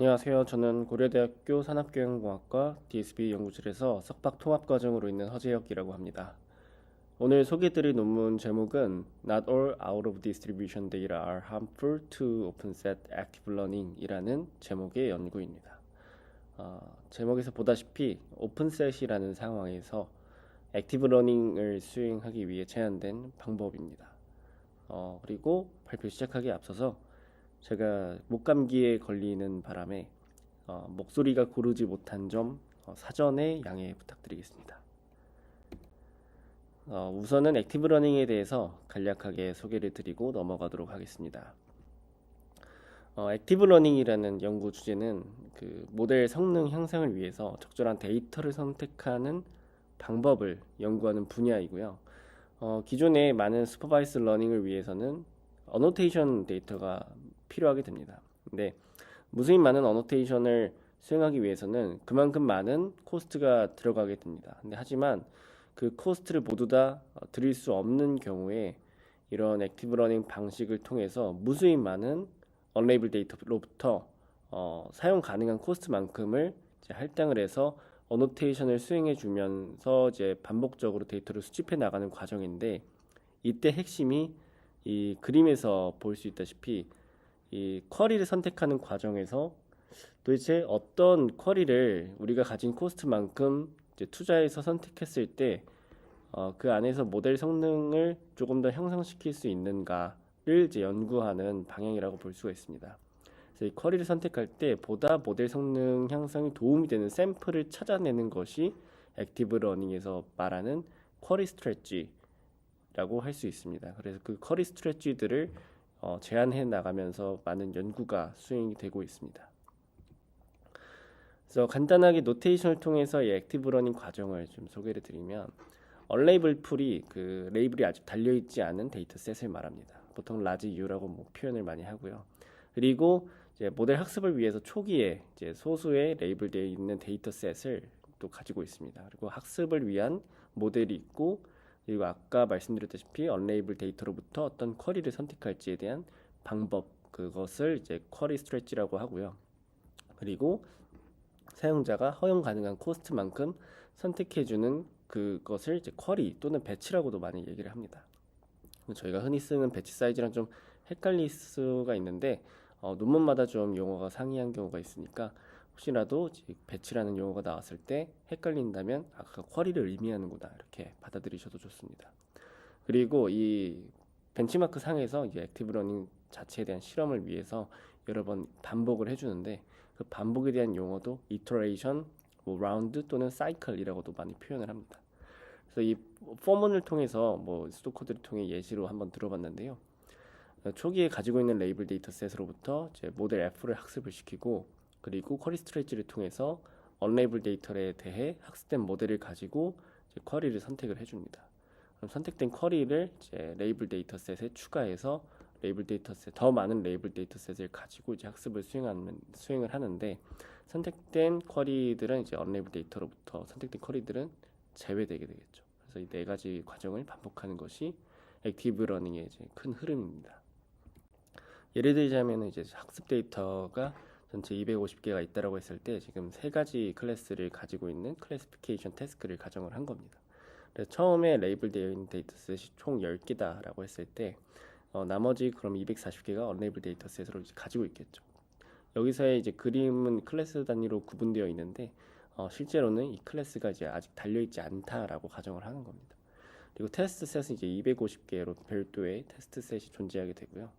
안녕하세요. 저는 고려대학교 산업경영공학과 DSB 연구실에서 석박 통합과정으로 있는 허재혁이라고 합니다. 오늘 소개해드릴 논문 제목은 Not all out of distribution data are harmful to openset active learning 이라는 제목의 연구입니다. 제목에서 보다시피 오픈셋이라는 상황에서 액티브 러닝을 수행하기 위해 제안된 방법입니다. 그리고 발표 시작하기에 앞서서 제가 목감기에 걸리는 바람에 목소리가 고르지 못한 점 사전에 양해 부탁드리겠습니다. 우선은 액티브 러닝에 대해서 간략하게 소개를 드리고 넘어가도록 하겠습니다. 액티브 러닝이라는 연구 주제는 그 모델 성능 향상을 위해서 적절한 데이터를 선택하는 방법을 연구하는 분야이고요. 기존의 많은 슈퍼바이스 러닝을 위해서는 어노테이션 데이터가 필요하게 됩니다. 근데 무수히 많은 어노테이션을 수행하기 위해서는 그만큼 많은 코스트가 들어가게 됩니다. 근데 하지만 그 코스트를 모두 다 드릴 수 없는 경우에 이런 액티브 러닝 방식을 통해서 무수히 많은 언레이블 데이터로부터 사용 가능한 코스트만큼을 이제 할당을 해서 어노테이션을 수행해 주면서 이제 반복적으로 데이터를 수집해 나가는 과정인데, 이때 핵심이 이 그림에서 볼 수 있다시피 이 쿼리를 선택하는 과정에서 도대체 어떤 쿼리를 우리가 가진 코스트만큼 이제 투자해서 선택했을 때 그 안에서 모델 성능을 조금 더 향상시킬 수 있는가를 이제 연구하는 방향이라고 볼 수가 있습니다. 그래서 이 쿼리를 선택할 때 보다 모델 성능 향상에 도움이 되는 샘플을 찾아내는 것이 액티브 러닝에서 말하는 쿼리 스트레치라고 할 수 있습니다. 그래서 그 쿼리 스트레치들을 제안해 나가면서 많은 연구가 수행이 되고 있습니다. 그래서 간단하게 노테이션을 통해서 이 액티브 러닝 과정을 좀 소개를 드리면, 언레이블 풀이 그 레이블이 아직 달려있지 않은 데이터셋을 말합니다. 보통 라지 U라고 뭐 표현을 많이 하고요. 그리고 이제 모델 학습을 위해서 초기에 이제 소수의 레이블되어 있는 데이터셋을 또 가지고 있습니다. 그리고 학습을 위한 모델이 있고, 그리고 아까 말씀드렸다시피 언레이블 데이터로부터 어떤 쿼리를 선택할지에 대한 방법, 그것을 이제 쿼리 스트레치라고 하고요. 그리고 사용자가 허용 가능한 코스트만큼 선택해주는 그것을 이제 쿼리 또는 배치라고도 많이 얘기를 합니다. 저희가 흔히 쓰는 배치 사이즈랑 좀 헷갈릴 수가 있는데 논문마다 좀 용어가 상이한 경우가 있으니까 혹시라도 배치라는 용어가 나왔을 때 헷갈린다면 아까 쿼리를 의미하는구나 이렇게 받아들이셔도 좋습니다. 그리고 이 벤치마크 상에서 이제 액티브 러닝 자체에 대한 실험을 위해서 여러 번 반복을 해주는데, 그 반복에 대한 용어도 이터레이션, 뭐 라운드 또는 사이클이라고도 많이 표현을 합니다. 그래서 이 포문을 통해서 뭐 수도 코드를 통해 예시로 한번 들어봤는데요. 초기에 가지고 있는 레이블 데이터셋으로부터 이제 모델 F를 학습을 시키고, 그리고 쿼리 스트레치를 통해서 언레이블 데이터에 대해 학습된 모델을 가지고 이제 쿼리를 선택을 해줍니다. 그럼 선택된 쿼리를 이제 레이블 데이터셋에 추가해서 레이블 데이터셋, 더 많은 레이블 데이터셋을 가지고 이제 학습을 수행을 하는데, 선택된 쿼리들은 이제 언레이블 데이터로부터 선택된 쿼리들은 제외되게 되겠죠. 그래서 이 네 가지 과정을 반복하는 것이 액티브 러닝의 이제 큰 흐름입니다. 예를 들자면 이제 학습 데이터가 전체 250개가 있다라고 했을 때 지금 세 가지 클래스를 가지고 있는 클래시피케이션 태스크를 가정을 한 겁니다. 그래서 처음에 레이블되어 있는 데이터셋이 총 10개다라고 했을 때 나머지 그럼 240개가 언레이블 데이터셋으로 이제 가지고 있겠죠. 여기서의 이제 그림은 클래스 단위로 구분되어 있는데 실제로는 이 클래스가 이제 아직 달려있지 않다라고 가정을 하는 겁니다. 그리고 테스트 셋은 이제 250개로 별도의 테스트 셋이 존재하게 되고요.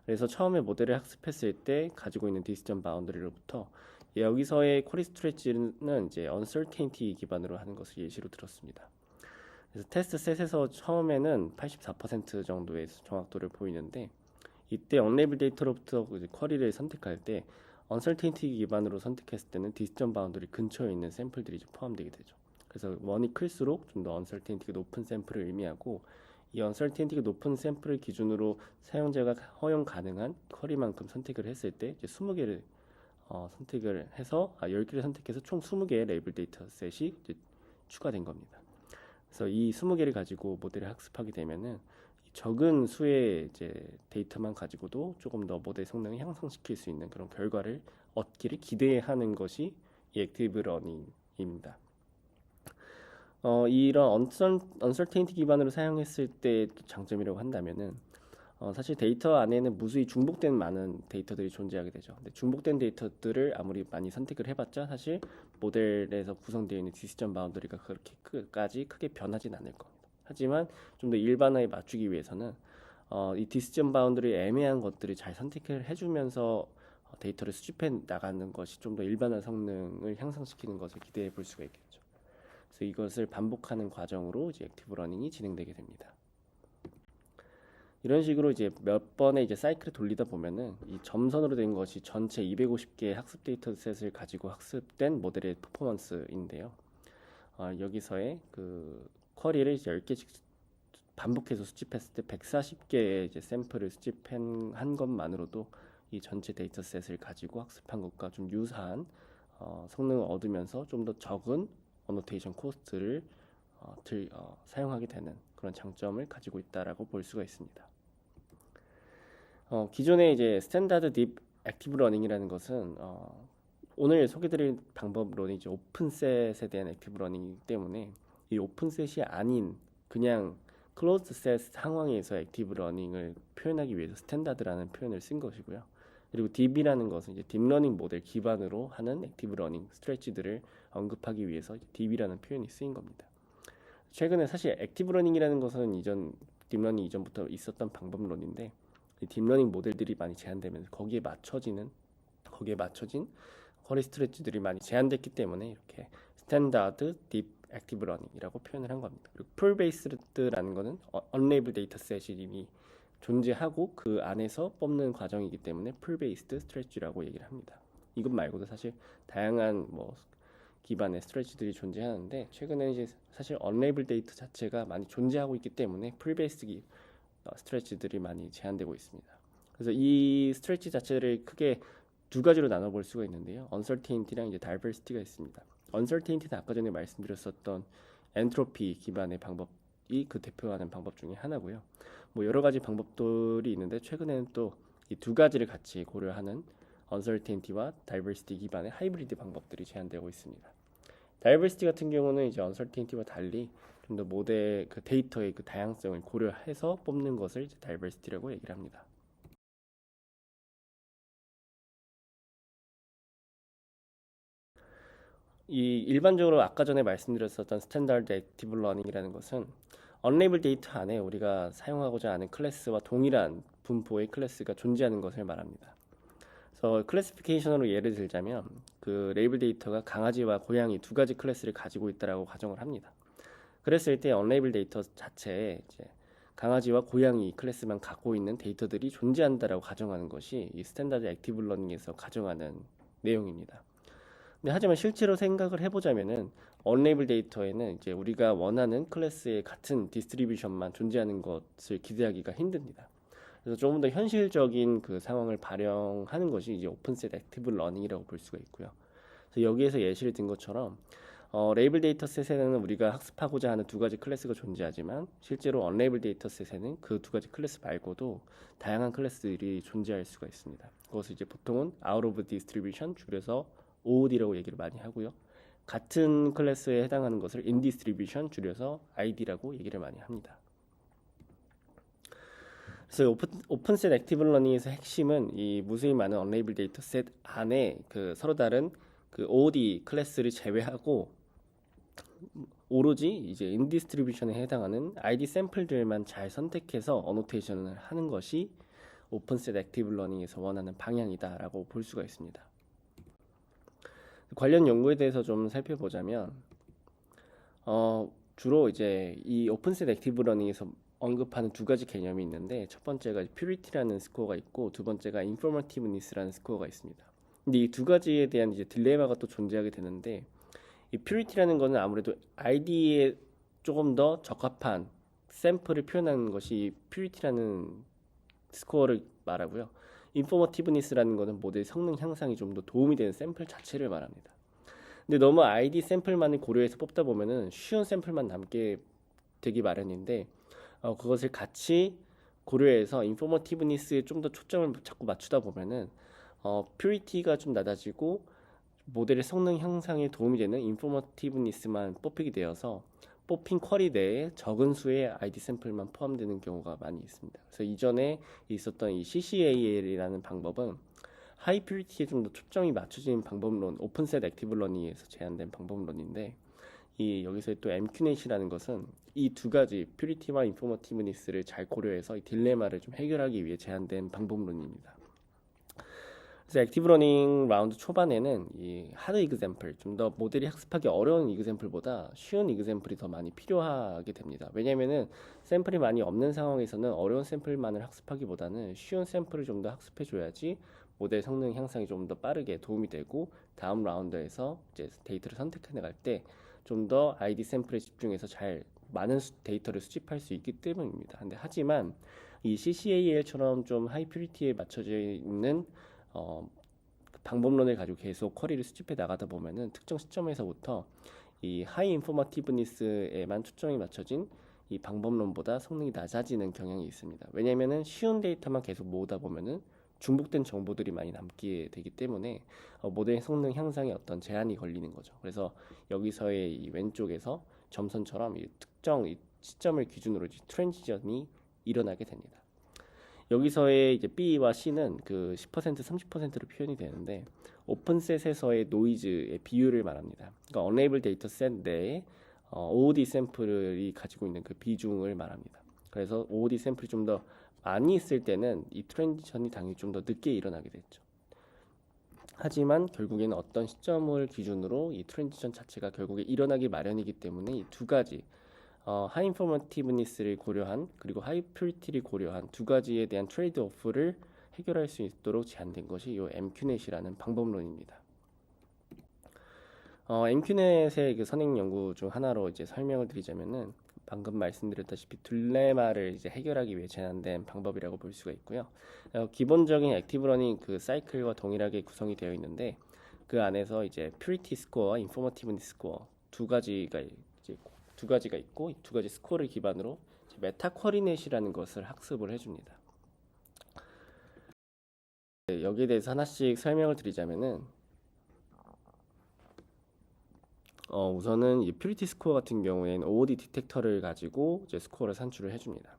그래서 처음에 모델을 학습했을 때 가지고 있는 디스전 바운더리로부터 여기서의 쿼리 스트레치는 이제 uncertainty 기반으로 하는 것을 예시로 들었습니다. 그래서 테스트 셋에서 처음에는 84% 정도의 정확도를 보이는데, 이때 언레이블 데이터로부터 쿼리를 선택할 때 uncertainty 기반으로 선택했을 때는 디스전 바운더리 근처에 있는 샘플들이 이제 포함되게 되죠. 그래서 원이 클수록 좀 더 uncertainty가 높은 샘플을 의미하고, 이 uncertainty가 높은 샘플을 기준으로 사용자가 허용 가능한 쿼리만큼 선택을 했을 때 이제 20개를 선택을 해서 10개를 선택해서 총 20개의 레이블 데이터셋이 이제 추가된 겁니다. 그래서 이 20개를 가지고 모델을 학습하게 되면은 적은 수의 이제 데이터만 가지고도 조금 더 모델 성능을 향상시킬 수 있는 그런 결과를 얻기를 기대하는 것이 이 액티브 러닝입니다. 이런 언설테인티 기반으로 사용했을 때 장점이라고 한다면은 사실 데이터 안에는 무수히 중복된 많은 데이터들이 존재하게 되죠. 근데 중복된 데이터들을 아무리 많이 선택을 해봤자 사실 모델에서 구성되어 있는 디시전 바운더리가 그렇게까지 크게 변하진 않을 겁니다. 하지만 좀 더 일반화에 맞추기 위해서는 이 디시전 바운더리 애매한 것들을 잘 선택을 해주면서 데이터를 수집해 나가는 것이 좀 더 일반화 성능을 향상시키는 것을 기대해 볼 수가 있겠죠. 그래서 이것을 반복하는 과정으로 이제 액티브 러닝이 진행되게 됩니다. 이런 식으로 이제 몇 번의 이제 사이클을 돌리다 보면은 이 점선으로 된 것이 전체 250개의 학습 데이터셋을 가지고 학습된 모델의 퍼포먼스인데요. 여기서의 그 쿼리를 이제 10개씩 반복해서 수집했을 때 140개의 이제 샘플을 수집한 것만으로도 이 전체 데이터셋을 가지고 학습한 것과 좀 유사한 성능을 얻으면서 좀 더 적은 어노테이션 코스트를 사용하게 되는 그런 장점을 가지고 있다라고 볼 수가 있습니다. 기존의 이제 스탠다드 딥 액티브 러닝이라는 것은 오늘 소개드릴 방법론이 이제 오픈셋에 대한 액티브 러닝이기 때문에 이 오픈셋이 아닌 그냥 클로즈드 셋 상황에서 액티브 러닝을 표현하기 위해서 스탠다드라는 표현을 쓴 것이고요. 그리고 딥이라는 것은 이제 딥러닝 모델 기반으로 하는 액티브 러닝 스트레치들을 언급하기 위해서 딥이라는 표현이 쓰인 겁니다. 최근에 사실 액티브 러닝이라는 것은 딥러닝 이전부터 있었던 방법론인데 딥러닝 모델들이 많이 제한되면서 거기에 맞춰진 쿼리 스트레치들이 많이 제한됐기 때문에 이렇게 스탠다드 딥 액티브 러닝이라고 표현을 한 겁니다. 그리고 풀 베이스드라는 것은 언레이블 데이터셋이 이미 존재하고 그 안에서 뽑는 과정이기 때문에 풀 베이스드 스트레치라고 얘기를 합니다. 이것 말고도 사실 다양한 기반의 스트레치들이 존재하는데 최근에 이제 사실 언레이블 데이터 자체가 많이 존재하고 있기 때문에 풀 베이스드 스트레치들이 많이 제한되고 있습니다. 그래서 이 스트레치 자체를 크게 두 가지로 나눠볼 수가 있는데요. 언설테인티랑 이제 다이버시티가 있습니다. 언설테인티는 아까 전에 말씀드렸었던 엔트로피 기반의 방법이 그 대표하는 방법 중에 하나고요. 여러 가지 방법들이 있는데 최근에는 또 이 두 가지를 같이 고려하는 언설테인티와 다이버시티 기반의 하이브리드 방법들이 제한되고 있습니다. 다이버시티 같은 경우는 이제 언설테인티와 달리 좀 더 모델 그 데이터의 그 다양성을 고려해서 뽑는 것을 이제 다이버시티라고 얘기를 합니다. 이 일반적으로 아까 전에 말씀드렸었던 스탠다드 액티브 러닝이라는 것은 언레이블 데이터 안에 우리가 사용하고자 하는 클래스와 동일한 분포의 클래스가 존재하는 것을 말합니다. 그래서 클래시피케이션으로 예를 들자면 그 레이블 데이터가 강아지와 고양이 두 가지 클래스를 가지고 있다라고 가정을 합니다. 그랬을 때 언레이블 데이터 자체에 이제 강아지와 고양이 클래스만 갖고 있는 데이터들이 존재한다라고 가정하는 것이 이 스탠다드 액티브 러닝에서 가정하는 내용입니다. 근데 하지만 실제로 생각을 해보자면은 언레이블 데이터에는 이제 우리가 원하는 클래스의 같은 디스트리뷰션만 존재하는 것을 기대하기가 힘듭니다. 그래서 조금 더 현실적인 그 상황을 발현하는 것이 이제 오픈셋 액티브 러닝이라고 볼 수가 있고요. 그래서 여기에서 예시를 든 것처럼 레이블 데이터셋에는 우리가 학습하고자 하는 두 가지 클래스가 존재하지만 실제로 언레이블 데이터셋에는 그 두 가지 클래스 말고도 다양한 클래스들이 존재할 수가 있습니다. 그것을 이제 보통은 out of distribution 줄여서 OOD라고 얘기를 많이 하고요. 같은 클래스에 해당하는 것을 in distribution 줄여서 ID라고 얘기를 많이 합니다. 그래서 오픈셋 액티브 러닝에서 핵심은 이 무수히 많은 언레이블 데이터셋 안에 그 서로 다른 그 OOD 클래스를 제외하고 오로지 이제 in distribution에 해당하는 ID 샘플들만 잘 선택해서 어노테이션을 하는 것이 오픈셋 액티브 러닝에서 원하는 방향이다라고 볼 수가 있습니다. 관련 연구에 대해서 좀 살펴보자면 주로 이제 이 오픈셋 액티브 러닝에서 언급하는 두 가지 개념이 있는데 첫 번째가 퓨리티라는 스코어가 있고 두 번째가 인포머티브니스라는 스코어가 있습니다. 근데 이 두 가지에 대한 이제 딜레마가 또 존재하게 되는데 이 퓨리티라는 거는 아무래도 ID에 조금 더 적합한 샘플을 표현하는 것이 퓨리티라는 스코어를 말하고요. 인포머티브니스라는 거는 모델 성능 향상이 좀 더 도움이 되는 샘플 자체를 말합니다. 근데 너무 ID 샘플만을 고려해서 뽑다 보면은 쉬운 샘플만 남게 되기 마련인데 그것을 같이 고려해서 인포머티브니스에 좀 더 초점을 자꾸 맞추다 보면은 퓨리티가 좀 낮아지고 모델의 성능 향상에 도움이 되는 인포머티브니스만 뽑히게 되어서 뽑힌 쿼리 내에 적은 수의 ID 샘플만 포함되는 경우가 많이 있습니다. 그래서 이전에 있었던 이 CCAL이라는 방법은 하이 퓨리티에 좀 더 초점이 맞춰진 방법론, 오픈셋 액티브 러닝에서 제안된 방법론인데 이 여기서의 또 MQNet이라는 것은 이 두 가지 퓨리티와 인포머티브니스를 잘 고려해서 이 딜레마를 좀 해결하기 위해 제안된 방법론입니다. 그래서 액티브 러닝 라운드 초반에는 이 하드 이그샘플, 좀 더 모델이 학습하기 어려운 이그샘플보다 쉬운 이그샘플이 더 많이 필요하게 됩니다. 왜냐면은 샘플이 많이 없는 상황에서는 어려운 샘플만을 학습하기보다는 쉬운 샘플을 좀 더 학습해 줘야지 모델 성능 향상이 좀 더 빠르게 도움이 되고 다음 라운드에서 이제 데이터를 선택해 나갈 때 좀 더 ID 샘플에 집중해서 잘 많은 데이터를 수집할 수 있기 때문입니다. 근데 하지만 이 CCAL처럼 좀 하이 퓨리티에 맞춰져 있는 방법론을 가지고 계속 쿼리를 수집해 나가다 보면은 특정 시점에서부터 이 하이 인포머티브니스에만 초점이 맞춰진 이 방법론보다 성능이 낮아지는 경향이 있습니다. 왜냐면은 쉬운 데이터만 계속 모으다 보면은 중복된 정보들이 많이 남게 되기 때문에 모델 성능 향상에 어떤 제한이 걸리는 거죠. 그래서 여기서의 이 왼쪽에서 점선처럼 이 특정 이 시점을 기준으로 트랜지션이 일어나게 됩니다. 여기서의 이제 B와 C는 그 10%, 30%로 표현이 되는데 오픈셋에서의 노이즈의 비율을 말합니다. 그러니까 언레이블 데이터셋 내에 OOD 샘플이 가지고 있는 그 비중을 말합니다. 그래서 OOD 샘플이 좀 더 많이 있을 때는 이 트랜지션이 당연히 좀 더 늦게 일어나게 됐죠. 하지만 결국에는 어떤 시점을 기준으로 이 트랜지션 자체가 결국에 일어나기 마련이기 때문에 이 두 가지 하이 인포머티브니스를 고려한 그리고 하이 퓨리티를 고려한 두 가지에 대한 트레이드 오프를 해결할 수 있도록 제안된 것이 이 MQNet이라는 방법론입니다. MQNet의 그 선행 연구 중 하나로 이제 설명을 드리자면은 방금 말씀드렸다시피 딜레마를 이제 해결하기 위해 제안된 방법이라고 볼 수가 있고요. 기본적인 액티브 러닝 그 사이클과 동일하게 구성이 되어 있는데 그 안에서 이제 퓨리티 스코어와 인포머티브니스 스코어 두 가지가 있고 이 두 가지 스코어를 기반으로 메타 쿼리넷이라는 것을 학습을 해줍니다. 여기에 대해서 하나씩 설명을 드리자면은 우선은 이 퓨리티 스코어 같은 경우에는 OOD 디텍터를 가지고 이제 스코어를 산출을 해줍니다.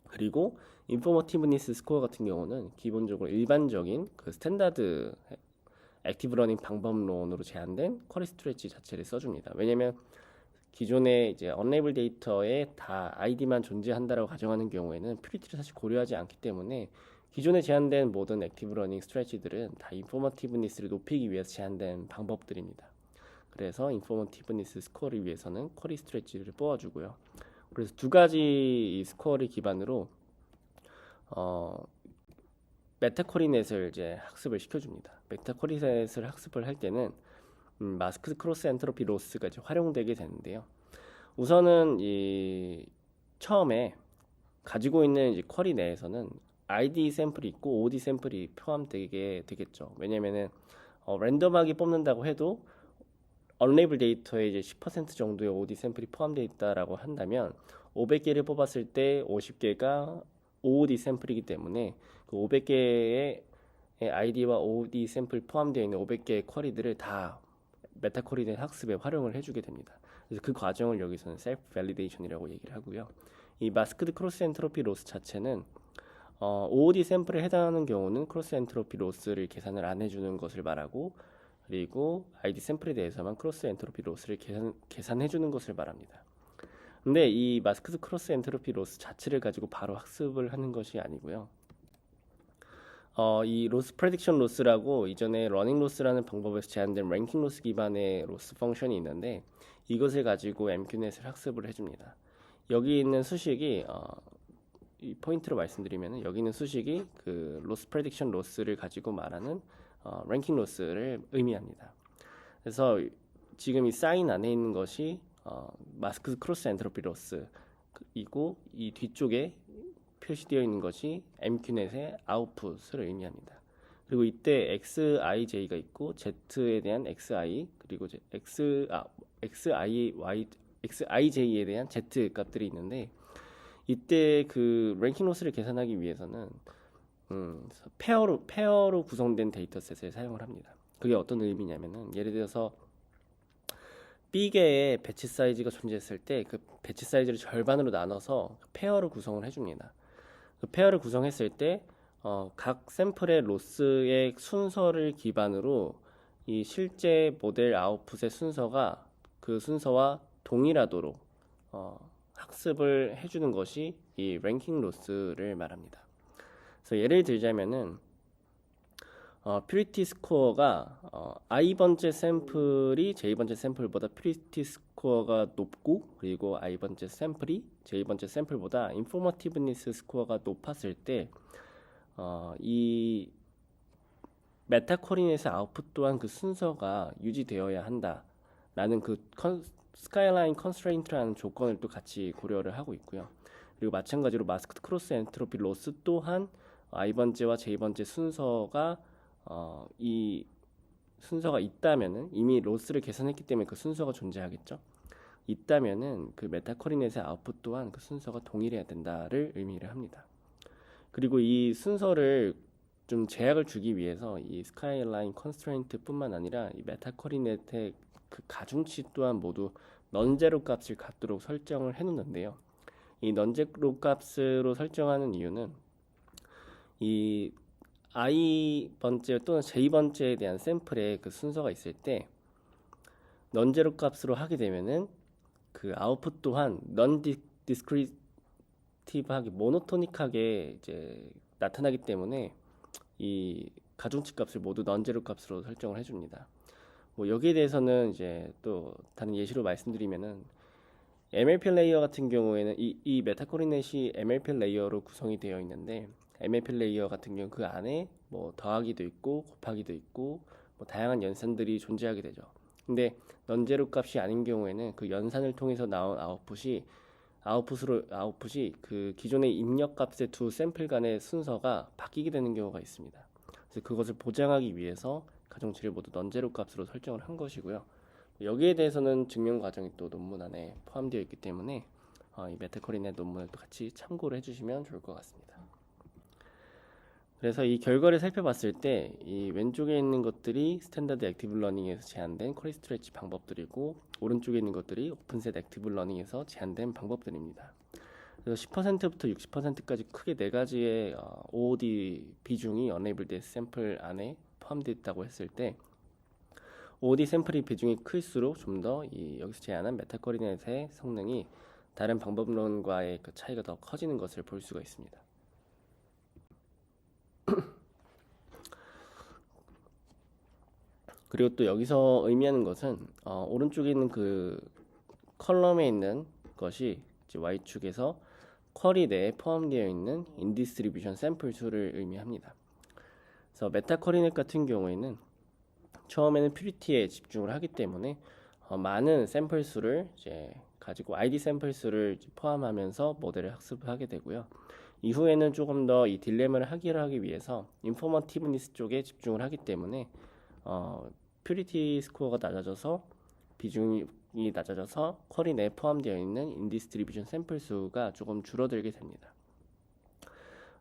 그리고 인포머티브니스 스코어 같은 경우는 기본적으로 일반적인 그 스탠다드 액티브 러닝 방법론으로 제안된 쿼리 스트레치 자체를 써줍니다. 왜냐면 기존의 이제 언레이블 데이터에 다 ID만 존재한다라고 가정하는 경우에는 퓨리티를 사실 고려하지 않기 때문에 기존에 제안된 모든 액티브 러닝 스트레치들은 다 인포머티브니스를 높이기 위해서 제안된 방법들입니다. 그래서 인포머티브니스 스코어를 위해서는 쿼리 스트레치를 뽑아주고요. 그래서 두 가지 이 스코어를 기반으로 메타쿼리넷을 이제 학습을 시켜줍니다. 메타쿼리넷을 학습을 할 때는 마스크 크로스 엔트로피 로스가 이제 활용되게 되는데요. 우선은 이 처음에 가지고 있는 이제 쿼리 내에서는 ID 샘플이 있고 OOD 샘플이 포함되게 되겠죠. 왜냐면은 랜덤하게 뽑는다고 해도 언레이블 데이터에 이제 10% 정도의 OOD 샘플이 포함되어 있다라고 한다면 500개를 뽑았을 때 50개가 OOD 샘플이기 때문에 그 500개의 ID와 OOD 샘플 포함되어 있는 500개의 쿼리들을 다 메타 쿼리넷 학습에 활용을 해주게 됩니다. 그래서 그 과정을 여기서는 셀프 밸리데이션이라고 얘기를 하고요. 이 마스크드 크로스 엔트로피 로스 자체는 OOD 샘플에 해당하는 경우는 크로스 엔트로피 로스를 계산을 안 해주는 것을 말하고 그리고 ID 샘플에 대해서만 크로스 엔트로피 로스를 계산해주는 것을 말합니다. 근데 이 마스크드 크로스 엔트로피 로스 자체를 가지고 바로 학습을 하는 것이 아니고요. 이 로스 프레딕션 로스라고 이전에 러닝 로스라는 방법에서 제안된 랭킹 로스 기반의 로스 펑션이 있는데 이것을 가지고 MQNet을 학습을 해줍니다. 여기 있는 수식이 이 포인트로 말씀드리면 여기 있는 수식이 그 로스 프레딕션 로스를 가지고 말하는 랭킹 로스를 의미합니다. 그래서 지금 이 사인 안에 있는 것이 마스크 크로스 엔트로피 로스이고 이 뒤쪽에 표시되어 있는 것이 MQNet의 아웃풋을 의미합니다. 그리고 이때 XIJ가 있고 Z에 대한 XI 그리고 XIJ에 대한 Z 값들이 있는데 이때 그 랭킹 로스를 계산하기 위해서는 페어로 구성된 데이터셋을 사용을 합니다. 그게 어떤 의미냐면은 예를 들어서 B개의 배치 사이즈가 존재했을 때 그 배치 사이즈를 절반으로 나눠서 페어로 구성을 해줍니다. 그 페어를 구성했을 때 각 샘플의 로스의 순서를 기반으로 이 실제 모델 아웃풋의 순서가 그 순서와 동일하도록 학습을 해주는 것이 이 랭킹 로스를 말합니다. 그래서 예를 들자면은 퓨리티 스코어가 i번째 샘플이 j번째 샘플보다 퓨리티 스코어가 높고 그리고 i번째 샘플이 j번째 샘플보다 인포머티브니스 스코어가 높았을 때 이 메타코린에서 아웃풋 또한 그 순서가 유지되어야 한다라는 그 스카이라인 컨스트레인트라는 조건을 또 같이 고려를 하고 있고요. 그리고 마찬가지로 마스크드 크로스 엔트로피 로스 또한 i번째와 j번째 순서가 이 순서가 있다면은 이미 로스를 계산했기 때문에 그 순서가 존재하겠죠. 있다면은 그 메타코린에서의 아웃풋 또한 그 순서가 동일해야 된다를 의미를 합니다. 그리고 이 순서를 좀 제약을 주기 위해서 이 스카이라인 컨스트레인트뿐만 아니라 이 메타코린의 그 가중치 또한 모두 넌제로 값을 갖도록 설정을 해놓는데요. 이 넌제로 값으로 설정하는 이유는 이 i번째 또는 j번째에 대한 샘플의 그 순서가 있을 때 넌제로 값으로 하게 되면은 그 아웃풋 또한 넌 디스크리티브하게 모노토닉하게 이제 나타나기 때문에 이 가중치 값을 모두 넌제로 값으로 설정을 해줍니다. 뭐 여기에 대해서는 이제 또 다른 예시로 말씀드리면은 MLP 레이어 같은 경우에는 이 메타코린넷이 MLP 레이어로 구성이 되어 있는데 MLP 레이어 같은 경우 그 안에 뭐 더하기도 있고 곱하기도 있고 뭐 다양한 연산들이 존재하게 되죠. 근데 넌제로 값이 아닌 경우에는 그 연산을 통해서 나온 아웃풋이 그 기존의 입력 값의 두 샘플 간의 순서가 바뀌게 되는 경우가 있습니다. 그래서 그것을 보장하기 위해서 가중치를 모두 넌제로 값으로 설정을 한 것이고요. 여기에 대해서는 증명 과정이 또 논문 안에 포함되어 있기 때문에 이 메타코린의 논문을 또 같이 참고를 해주시면 좋을 것 같습니다. 그래서 이 결과를 살펴봤을 때 이 왼쪽에 있는 것들이 스탠다드 액티브 러닝에서 제한된 쿼리 스트레치 방법들이고 오른쪽에 있는 것들이 오픈셋 액티브 러닝에서 제한된 방법들입니다. 그래서 10%부터 60%까지 크게 네 가지의 OOD 비중이 어네이블드 샘플 안에 포함되어 있다고 했을 때 OOD 샘플의 비중이 클수록 좀 더 여기서 제한한 메타코린넷의 성능이 다른 방법론과의 그 차이가 더 커지는 것을 볼 수가 있습니다. 그리고 또 여기서 의미하는 것은 오른쪽에 있는 그 컬럼에 있는 것이 이제 Y축에서 쿼리 내에 포함되어 있는 인디스트리뷰션 샘플 수를 의미합니다. 그래서 메타쿼리넷 같은 경우에는 처음에는 퓨리티에 집중을 하기 때문에 많은 샘플 수를 이제 가지고 ID 샘플 수를 포함하면서 모델을 학습하게 되고요. 이후에는 조금 더 이 딜레마를 해결하기 위해서 인포머티브니스 쪽에 집중을 하기 때문에 퓨리티 스코어가 낮아져서 비중이 낮아져서 쿼리 내에 포함되어 있는 인디스트리뷰션 샘플 수가 조금 줄어들게 됩니다.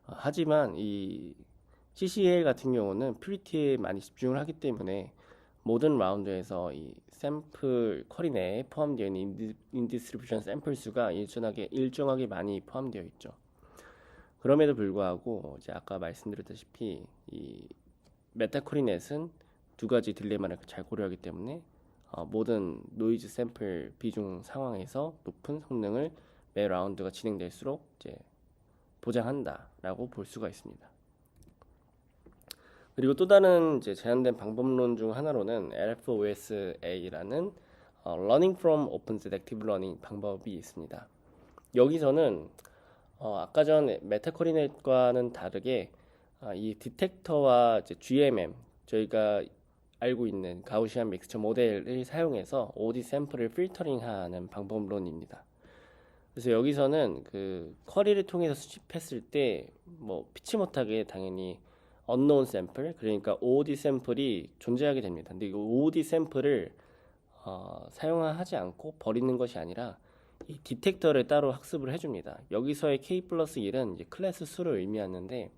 하지만 이 CCL 같은 경우는 퓨리티에 많이 집중을 하기 때문에 모든 라운드에서 이 샘플 쿼리 내에 포함되어 있는 인디스트리뷰션 샘플 수가 일정하게 많이 포함되어 있죠. 그럼에도 불구하고 이제 아까 말씀드렸다시피 이 메타코린넷은 두 가지 딜레마를 잘 고려하기 때문에 모든 노이즈 샘플 비중 상황에서 높은 성능을 매 라운드가 진행될수록 이제 보장한다라고 볼 수가 있습니다. 그리고 또 다른 이제 제한된 방법론 중 하나로는 LFOSA라는 Learning from Openset Active Learning 방법이 있습니다. 여기서는 아까 전 메타코린넷과는 다르게 이 디텍터와 이제 GMM 저희가 알고 있는 가우시안 믹스처 모델을 사용해서 OD 샘플을 필터링하는 방법론입니다. 그래서 여기서는 그 쿼리를 통해서 수집했을 때 뭐 피치 못하게 당연히 unknown 샘플 그러니까 OOD 샘플이 존재하게 됩니다. 근데 이 OOD 샘플을 사용하지 않고 버리는 것이 아니라 이 디텍터를 따로 학습을 해줍니다. 여기서의 k 플러스 1은 이제 클래스 수를 의미하는데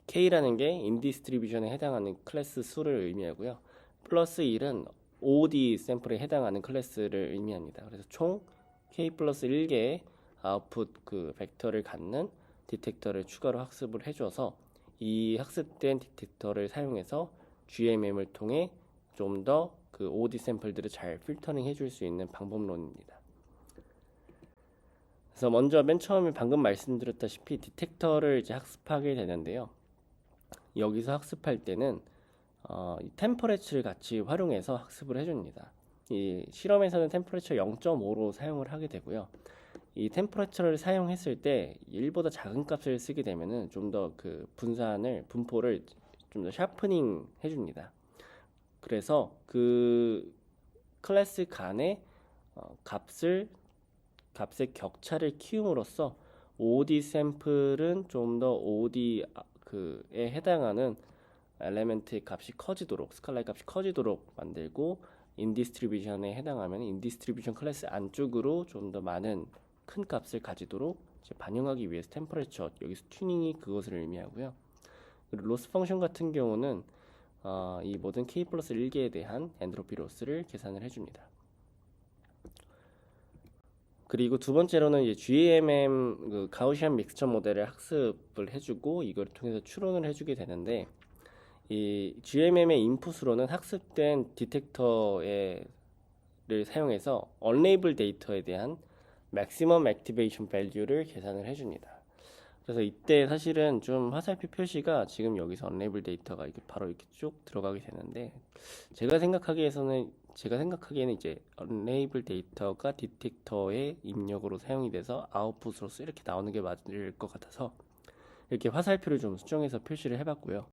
k라는 게 인디스트리뷰션에 해당하는 클래스 수를 의미하고요. 플러스 1은 OD 샘플에 해당하는 클래스를 의미합니다. 그래서 총 k 플러스 1개의 아웃풋 그 벡터를 갖는 디텍터를 추가로 학습을 해줘서 이 학습된 디텍터를 사용해서 GMM을 통해 좀 더 그 OD 샘플들을 잘 필터링 해줄 수 있는 방법론입니다. 그래서 먼저 맨 처음에 방금 말씀드렸다시피 디텍터를 이제 학습하게 되는데요. 여기서 학습할 때는 이 템퍼레처를 같이 활용해서 학습을 해줍니다. 이 실험에서는 템퍼레처 0.5로 사용을 하게 되고요. 이 템퍼레처를 사용했을 때 1보다 작은 값을 쓰게 되면은 좀 더 그 분포를 좀 더 샤프닝 해줍니다. 그래서 그 클래스 간의 값의 격차를 키움으로써 OD 샘플은 좀 더 OD에 해당하는 엘레멘트의 값이 커지도록, 스칼라의 값이 커지도록 만들고, 인디스트리뷰션에 해당하면 인디스트리뷰션 클래스 안쪽으로 좀 더 많은 큰 값을 가지도록 반영하기 위해서 템퍼레처, 여기서 튜닝이 그것을 의미하고요. 그리고 로스 펑션 같은 경우는 이 모든 k 플러스 1개에 대한 엔트로피 로스를 계산을 해줍니다. 그리고 두 번째로는 이제 GMM 그 가우시안 믹스처 모델을 학습을 해주고 이걸 통해서 추론을 해주게 되는데, 이 GMM의 인풋으로는 학습된 디텍터를 사용해서 언레이블 데이터에 대한 maximum activation value를 계산을 해줍니다. 그래서 이때 사실은 좀 화살표 표시가 지금 여기서 언레이블 데이터가 이렇게 바로 이렇게 쭉 들어가게 되는데, 제가 생각하기에는 이제 언레이블 데이터가 디텍터의 입력으로 사용이 돼서 아웃풋으로서 이렇게 나오는 게 맞을 것 같아서 이렇게 화살표를 좀 수정해서 표시를 해봤고요.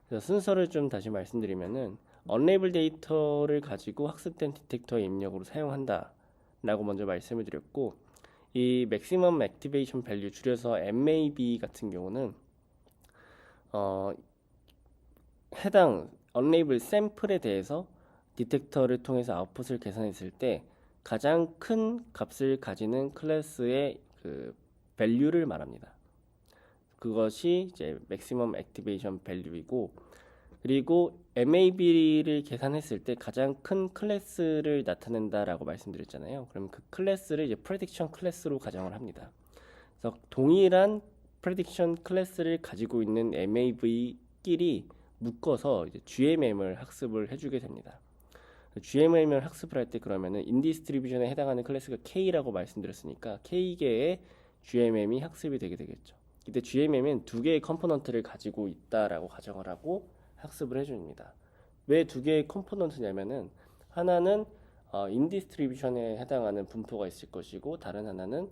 그래서 순서를 좀 다시 말씀드리면은 언레이블 데이터를 가지고 학습된 디텍터의 입력으로 사용한다 라고 먼저 말씀을 드렸고, 이 maximum activation value 줄여서 MAV 같은 경우는 해당 언레이블 샘플에 대해서 디텍터를 통해서 아웃풋을 계산했을 때 가장 큰 값을 가지는 클래스의 그 value를 말합니다. 그것이 이제 maximum activation value이고, 그리고 MAB를 계산했을 때 가장 큰 클래스를 나타낸다라고 말씀드렸잖아요. 그럼 그 클래스를 이제 prediction 클래스로 가정을 합니다. 그래서 동일한 prediction 클래스를 가지고 있는 MAV끼리 묶어서 이제 GMM을 학습을 해주게 됩니다. GMM을 학습을 할 때 그러면은 인디스트리뷰션에 해당하는 클래스가 K라고 말씀드렸으니까 K개의 GMM이 학습이 되게 되겠죠. 이때 GMM은 두 개의 컴포넌트를 가지고 있다라고 가정을 하고 학습을 해줍니다. 왜 두 개의 컴포넌트냐면은 하나는 인디스트리뷰션에 해당하는 분포가 있을 것이고 다른 하나는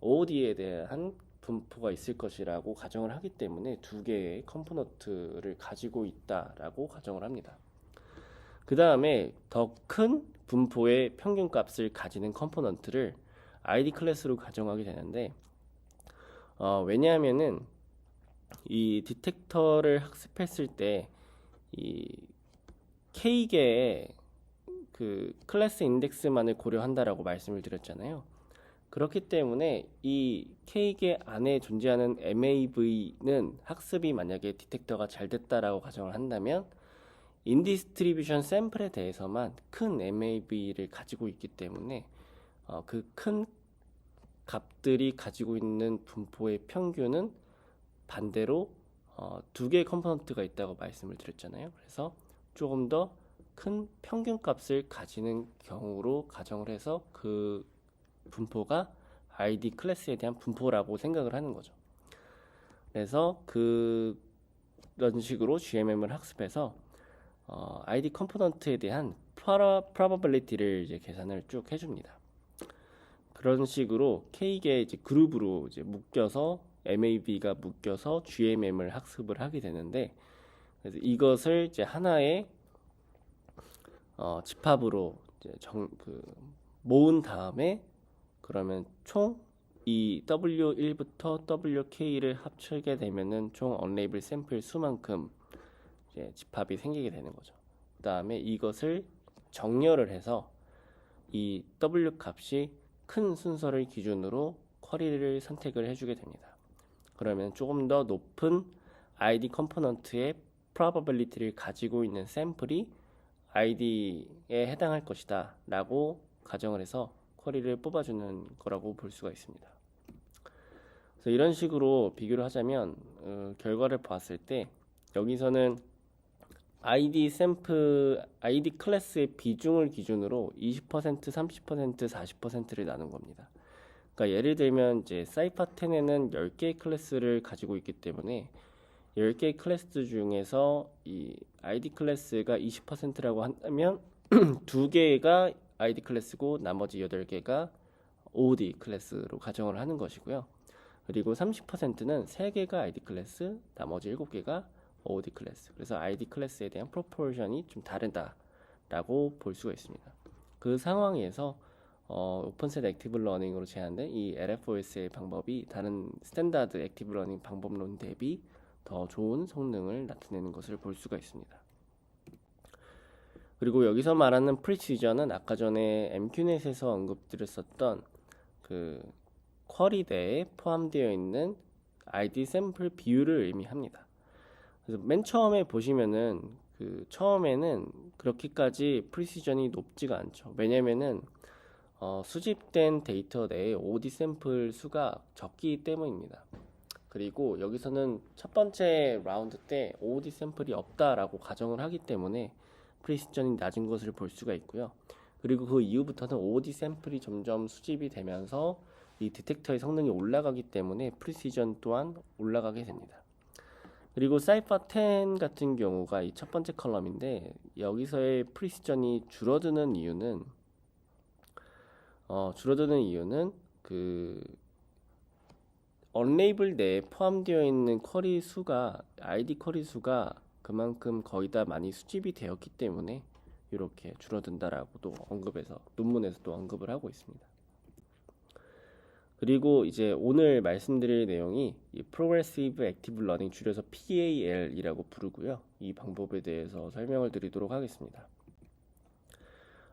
OD에 대한 분포가 있을 것이라고 가정을 하기 때문에 두 개의 컴포넌트를 가지고 있다라고 가정을 합니다. 그 다음에 더 큰 분포의 평균값을 가지는 컴포넌트를 ID 클래스로 가정하게 되는데, 왜냐하면은 이 디텍터를 학습했을 때 이 K개의 그 클래스 인덱스만을 고려한다라고 말씀을 드렸잖아요. 그렇기 때문에 이 K개 안에 존재하는 MAV는 학습이 만약에 디텍터가 잘 됐다라고 가정을 한다면 인디스트리뷰션 샘플에 대해서만 큰 MAV를 가지고 있기 때문에 그 큰 값들이 가지고 있는 분포의 평균은 반대로 두 개의 컴포넌트가 있다고 말씀을 드렸잖아요. 그래서 조금 더 큰 평균값을 가지는 경우로 가정을 해서 그 분포가 ID 클래스에 대한 분포라고 생각을 하는 거죠. 그래서 그런 식으로 GMM을 학습해서 ID 컴포넌트에 대한 probability를 이제 계산을 쭉 해줍니다. 그런 식으로 K개 이제 그룹으로 이제 묶여서 MAV가 묶여서 GMM을 학습을 하게 되는데, 그래서 이것을 이제 하나의 집합으로 이제 모은 다음에 그러면 총 이 W1부터 WK를 합치게 되면은 총 언레이블 샘플 수만큼 이제 집합이 생기게 되는 거죠. 그 다음에 이것을 정렬을 해서 이 W 값이 큰 순서를 기준으로 쿼리를 선택을 해주게 됩니다. 그러면 조금 더 높은 ID 컴포넌트의 probability를 가지고 있는 샘플이 ID에 해당할 것이다 라고 가정을 해서 쿼리를 뽑아주는 거라고 볼 수가 있습니다. 그래서 이런 식으로 비교를 하자면 결과를 봤을 때 여기서는 ID 클래스의 비중을 기준으로 20%, 30%, 40%를 나눈 겁니다. 그러니까 예를 들면 이제 사이파10에는 10개의 클래스를 가지고 있기 때문에 10개의 클래스 중에서 이 ID 클래스가 20%라고 한다면 2개가 ID 클래스고 나머지 8개가 OOD 클래스로 가정을 하는 것이고요. 그리고 30%는 3개가 ID 클래스, 나머지 7개가 OOD 클래스. 그래서 ID 클래스에 대한 프로포션이 좀 다르다라고 볼 수가 있습니다. 그 상황에서 오픈셋 액티브 러닝으로 제한된 이 LFOS의 방법이 다른 스탠다드 액티브 러닝 방법론 대비 더 좋은 성능을 나타내는 것을 볼 수가 있습니다. 그리고 여기서 말하는 프리시전은 아까 전에 MQNet에서 언급드렸었던 그 쿼리대에 포함되어 있는 ID 샘플 비율을 의미합니다. 그래서 맨 처음에 보시면은 처음에는 그렇게까지 프리시전이 높지가 않죠. 왜냐면은 수집된 데이터 내에 OD 샘플 수가 적기 때문입니다. 그리고 여기서는 첫 번째 라운드 때 OOD 샘플이 없다라고 가정을 하기 때문에 프리시전이 낮은 것을 볼 수가 있고요. 그리고 그 이후부터는 OOD 샘플이 점점 수집이 되면서 이 디텍터의 성능이 올라가기 때문에 프리시전 또한 올라가게 됩니다. 그리고 사이파10 같은 경우가 이 첫 번째 컬럼인데 여기서의 프리시전이 줄어드는 이유는 그 언레이블 내에 포함되어 있는 쿼리 수가 ID 쿼리 수가 그만큼 거의 다 많이 수집이 되었기 때문에 이렇게 줄어든다라고도 논문에서도 언급을 하고 있습니다. 그리고 이제 오늘 말씀드릴 내용이 이 Progressive Active Learning 줄여서 PAL이라고 부르고요. 이 방법에 대해서 설명을 드리도록 하겠습니다.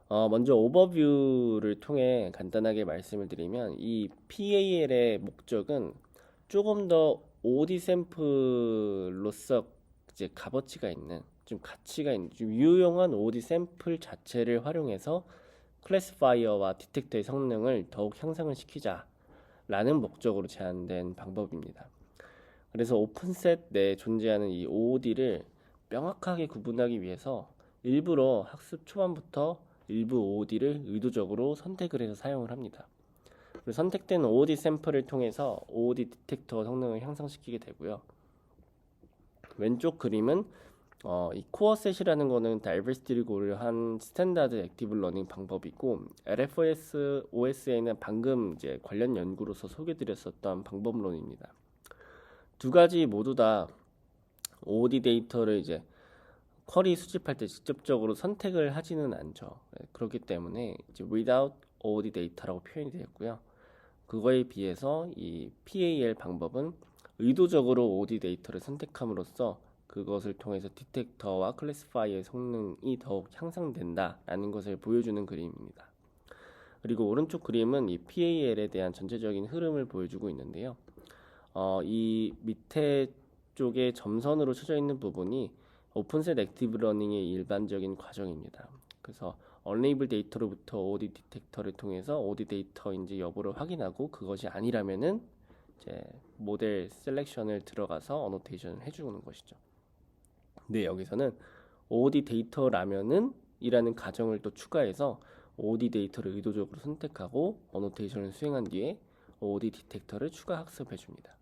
먼저 오버뷰를 통해 간단하게 말씀을 드리면 이 PAL의 목적은 조금 더 OD 샘플로서 이제 값어치가 있는 좀 가치가 있는 좀 유용한 OD 샘플 자체를 활용해서 클래시파이어와 디텍터의 성능을 더욱 향상을 시키자라는 목적으로 제안된 방법입니다. 그래서 오픈셋 내에 존재하는 이 OOD를 명확하게 구분하기 위해서 일부러 학습 초반부터 일부 OOD를 의도적으로 선택을 해서 사용을 합니다. 그리고 선택된 OOD 샘플을 통해서 OOD 디텍터 성능을 향상시키게 되고요. 왼쪽 그림은 이 코어셋이라는 거는 다이버시티를 고려한 스탠다드 액티브 러닝 방법이고 LFOS OS에는 방금 이제 관련 연구로서 소개드렸었던 방법론입니다. 두 가지 모두 다 OOD 데이터를 이제 쿼리 수집할 때 직접적으로 선택을 하지는 않죠. 그렇기 때문에 이제 without OOD 데이터라고 표현이 되었고요. 그거에 비해서 이 PAL 방법은 의도적으로 OOD 데이터를 선택함으로써 그것을 통해서 디텍터와 클래시파이어의 성능이 더욱 향상된다라는 것을 보여주는 그림입니다. 그리고 오른쪽 그림은 이 PAL에 대한 전체적인 흐름을 보여주고 있는데요. 이 밑에 쪽에 점선으로 쳐져 있는 부분이 오픈셋 액티브 러닝의 일반적인 과정입니다. 그래서 언레이블 데이터로부터 OOD 디텍터를 통해서 OOD 데이터인지 여부를 확인하고 그것이 아니라면은 이제 모델 셀렉션을 들어가서 어노테이션을 해주는 것이죠. 근데 여기서는 OOD 데이터라면은 이라는 가정을 또 추가해서 OOD 데이터를 의도적으로 선택하고 어노테이션을 수행한 뒤에 OOD 디텍터를 추가 학습해 줍니다.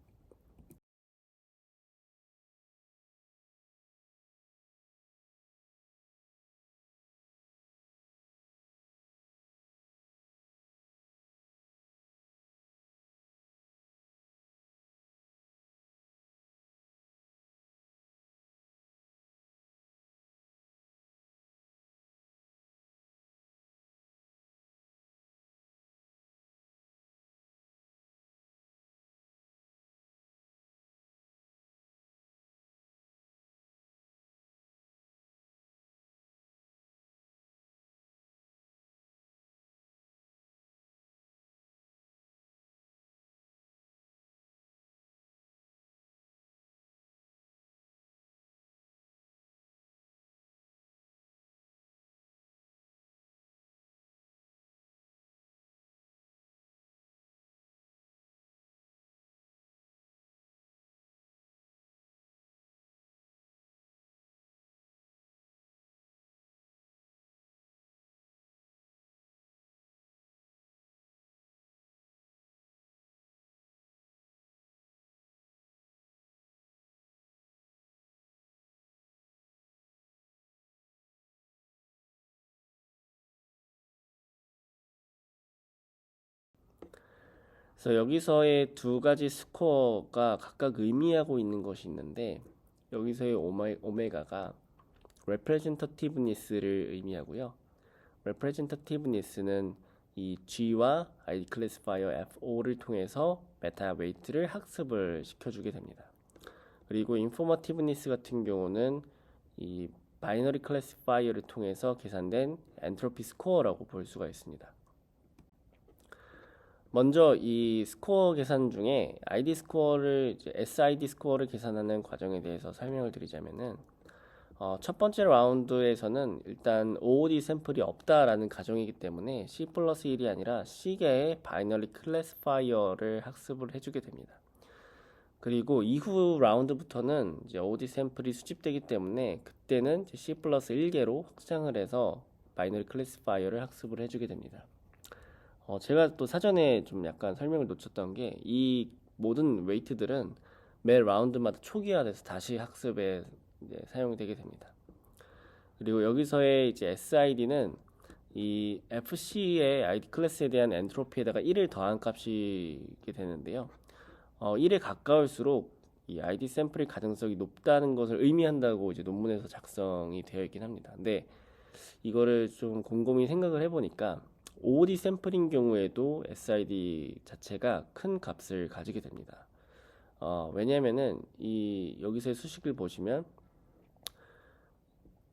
그래서 여기서의 두 가지 스코어가 각각 의미하고 있는 것이 있는데 여기서의 오메가가 representativeness를 의미하고요. representativeness는 이 G와 ID 클래시파이어 F5를 통해서 메타 웨이트를 학습을 시켜주게 됩니다. 그리고 informativeness 같은 경우는 이 바이너리 클래시파이어를 통해서 계산된 엔트로피 스코어라고 볼 수가 있습니다. 먼저 이 스코어 계산 중에 ID 스코어를 SID 스코어를 계산하는 과정에 대해서 설명을 드리자면은 첫 번째 라운드에서는 일단 OOD 샘플이 없다라는 가정이기 때문에 C 플러스 1이 아니라 C개의 바이너리 클래시파이어를 학습을 해주게 됩니다. 그리고 이후 라운드부터는 이제 OOD 샘플이 수집되기 때문에 그때는 이제 C 플러스 1개로 확장을 해서 바이너리 클래시파이어를 학습을 해주게 됩니다. 제가 또 사전에 좀 약간 설명을 놓쳤던 게 이 모든 웨이트들은 매 라운드마다 초기화돼서 다시 학습에 이제 사용이 되게 됩니다. 그리고 여기서의 이제 SID는 이 FC의 ID 클래스에 대한 엔트로피에다가 1을 더한 값이게 되는데요. 1에 가까울수록 이 ID 샘플의 가능성이 높다는 것을 의미한다고 이제 논문에서 작성이 되어 있긴 합니다. 근데 이거를 좀 곰곰이 생각을 해보니까 OOD 샘플인 경우에도 SID 자체가 큰 값을 가지게 됩니다. 왜냐면은 이 여기서의 수식을 보시면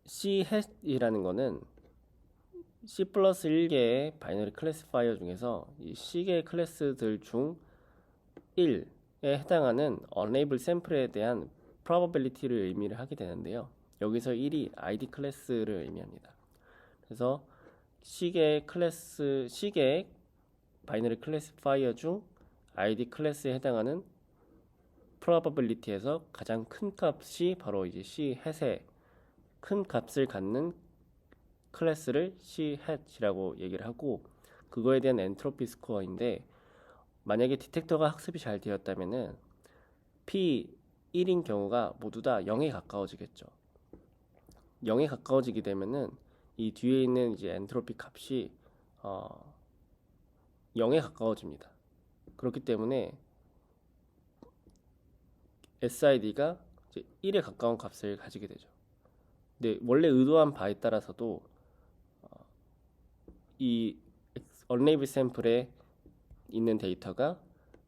C 햇이라는 거는 C 플러스 1개의 바이너리 클래시파이어 중에서 이 C개의 클래스들 중 1에 해당하는 unlabeled 샘플에 대한 probability를 의미를 하게 되는데요. 여기서 1이 ID 클래스를 의미합니다. 그래서 C개의 바이너리 클래시파이어 중 ID 클래스에 해당하는 probability에서 가장 큰 값이 바로 이제 C 햇의 큰 값을 갖는 클래스를 C 햇이라고 얘기를 하고 그거에 대한 엔트로피 스코어인데 만약에 디텍터가 학습이 잘 되었다면은 P1인 경우가 모두 다 0에 가까워지겠죠. 0에 가까워지게 되면은 이 뒤에 있는 이제 엔트로피 값이 0에 가까워집니다. 그렇기 때문에 SID가 이제 1에 가까운 값을 가지게 되죠. 근데 원래 의도한 바에 따라서도 이 unlabeled 샘플에 있는 데이터가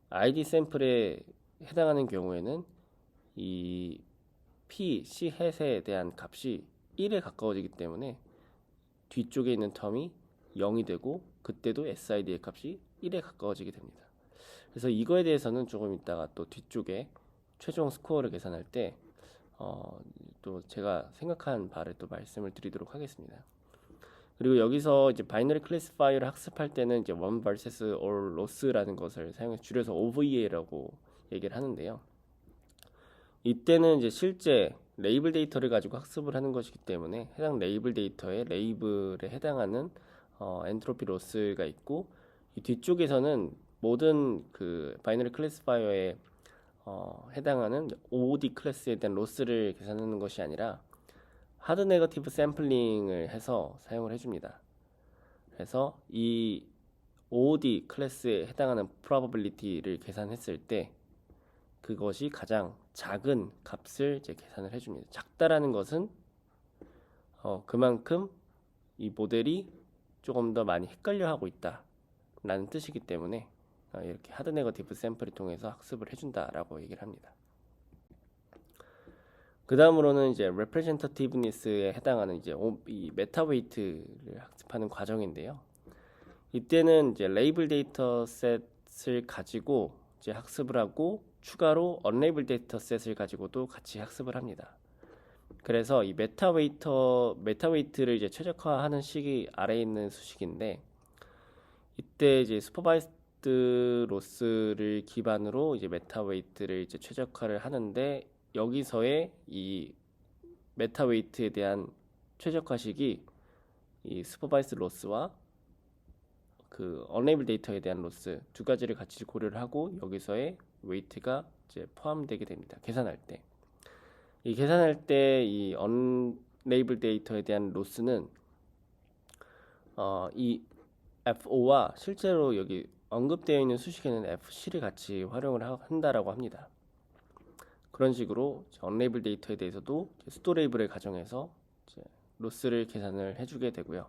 ID 샘플에 해당하는 경우에는 이 P, C 햇에 대한 값이 1에 가까워지기 때문에 뒤쪽에 있는 텀이 0이 되고 그때도 SID의 값이 1에 가까워지게 됩니다. 그래서 이거에 대해서는 조금 이따가 또 뒤쪽에 최종 스코어를 계산할 때 또 제가 생각한 바를 또 말씀을 드리도록 하겠습니다. 그리고 여기서 이제 바이너리 클래시파이어를 학습할 때는 이제 one vs all loss라는 것을 사용해서 줄여서 OVA라고 얘기를 하는데요. 이때는 이제 실제 레이블 데이터를 가지고 학습을 하는 것이기 때문에 해당 레이블 데이터의 레이블에 해당하는 엔트로피 로스가 있고 이 뒤쪽에서는 모든 그 바이너리 클래시파이어에 해당하는 OOD 클래스에 대한 로스를 계산하는 것이 아니라 하드 네거티브 샘플링을 해서 사용을 해줍니다. 그래서 이 OOD 클래스에 해당하는 probability를 계산했을 때 그것이 가장 작은 값을 이제 계산을 해줍니다. 작다라는 것은 그만큼 이 모델이 조금 더 많이 헷갈려하고 있다라는 뜻이기 때문에 이렇게 하드 네거티브 샘플을 통해서 학습을 해준다라고 얘기를 합니다. 그 다음으로는 이제 representativeness에 해당하는 이제 이 메타 웨이트를 학습하는 과정인데요. 이때는 이제 레이블 데이터셋을 가지고 이제 학습을 하고 추가로 unlabeled 데이터셋을 가지고도 같이 학습을 합니다. 그래서 이 메타 웨이트를 이제 최적화하는 식이 아래에 있는 수식인데 이때 이제 슈퍼바이스드 로스를 기반으로 이제 메타 웨이트를 이제 최적화를 하는데 여기서의 이 메타 웨이트에 대한 최적화식이 이 슈퍼바이스드 로스와 그 unlabeled 데이터에 대한 로스 두 가지를 같이 고려를 하고 여기서의 웨이트가 이제 포함되게 됩니다. 계산할 때. 이 계산할 때 이 unlabeled 데이터에 대한 로스는 이 F5와 실제로 여기 언급되어 있는 수식에는 FC를 같이 활용을 한다라고 합니다. 그런 식으로 언레이블 데이터에 대해서도 수도 레이블을 가정해서 로스를 계산을 해주게 되고요.